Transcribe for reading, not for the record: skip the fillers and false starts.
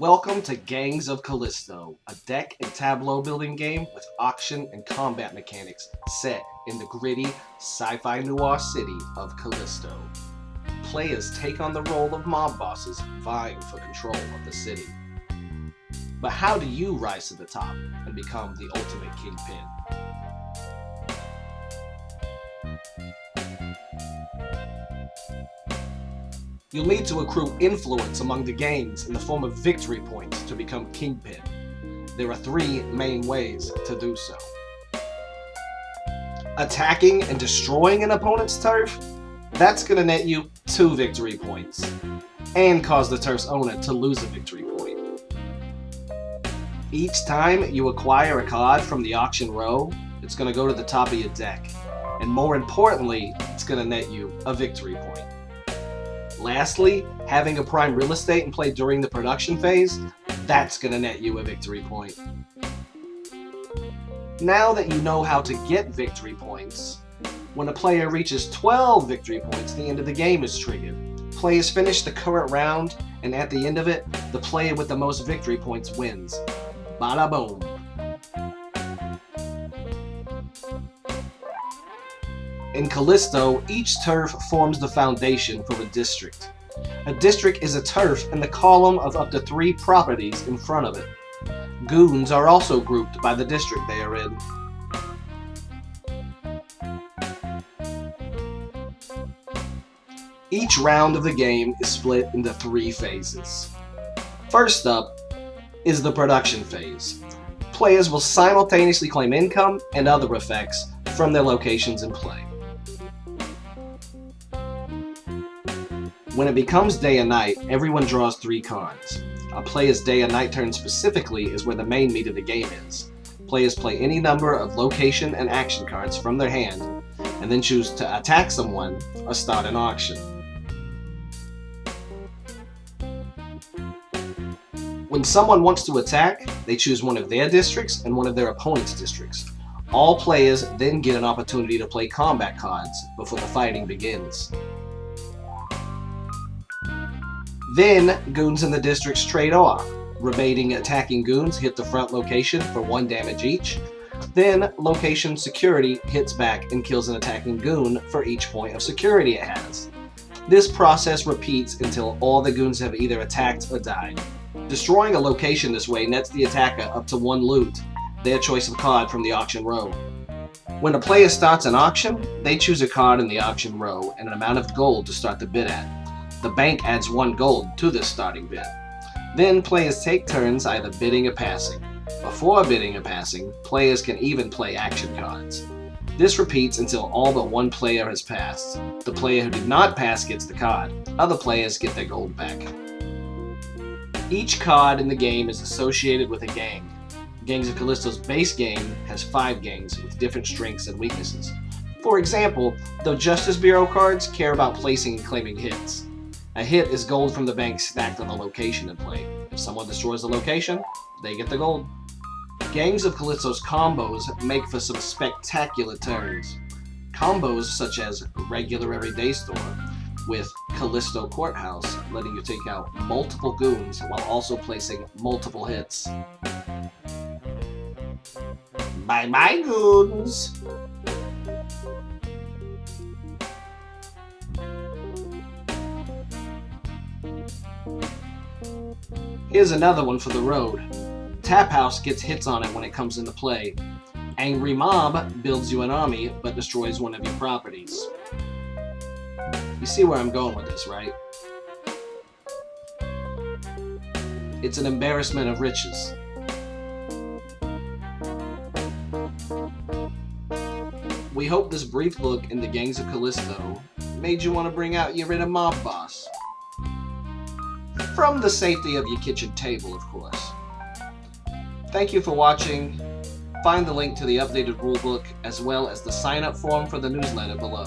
Welcome to Gangs of Callisto, a deck and tableau building game with auction and combat mechanics set in the gritty, sci-fi noir city of Callisto. Players take on the role of mob bosses vying for control of the city. But how do you rise to the top and become the ultimate kingpin? You'll need to accrue influence among the gangs in the form of victory points to become kingpin. There are three main ways to do so. Attacking and destroying an opponent's turf? That's going to net you 2 victory points, and cause the turf's owner to lose a victory point. Each time you acquire a card from the auction row, it's going to go to the top of your deck, and more importantly, it's going to net you a victory point. Lastly, having a prime real estate in play during the production phase, that's going to net you a victory point. Now that you know how to get victory points, when a player reaches 12 victory points, the end of the game is triggered. Players finish the current round, and at the end of it, the player with the most victory points wins. Bada boom. In Callisto, each turf forms the foundation for a district. A district is a turf in the column of up to 3 properties in front of it. Goons are also grouped by the district they are in. Each round of the game is split into 3 phases. First up is the production phase. Players will simultaneously claim income and other effects from their locations in play. When it becomes day and night, everyone draws 3 cards. A player's day and night turn specifically is where the main meat of the game is. Players play any number of location and action cards from their hand, and then choose to attack someone or start an auction. When someone wants to attack, they choose one of their districts and one of their opponent's districts. All players then get an opportunity to play combat cards before the fighting begins. Then, goons in the districts trade off. Remaining attacking goons hit the front location for 1 damage each. Then, location security hits back and kills an attacking goon for each point of security it has. This process repeats until all the goons have either attacked or died. Destroying a location this way nets the attacker up to 1 loot, their choice of card from the auction row. When a player starts an auction, they choose a card in the auction row and an amount of gold to start the bid at. The bank adds 1 gold to this starting bid. Then players take turns either bidding or passing. Before bidding or passing, players can even play action cards. This repeats until all but 1 player has passed. The player who did not pass gets the card. Other players get their gold back. Each card in the game is associated with a gang. Gangs of Callisto's base game has 5 gangs with different strengths and weaknesses. For example, the Justice Bureau cards care about placing and claiming hits. A hit is gold from the bank stacked on the location in play. If someone destroys the location, they get the gold. Gangs of Callisto's combos make for some spectacular turns. Combos such as Regular Everyday Store with Callisto Courthouse, letting you take out multiple goons while also placing multiple hits. Bye bye, goons! Here's another one for the road. Tap House gets hits on it when it comes into play. Angry Mob builds you an army but destroys one of your properties. You see where I'm going with this, right? It's an embarrassment of riches. We hope this brief look into Gangs of Callisto made you want to bring out your inner mob boss. From the safety of your kitchen table, of course. Thank you for watching. Find the link to the updated rulebook as well as the sign-up form for the newsletter below.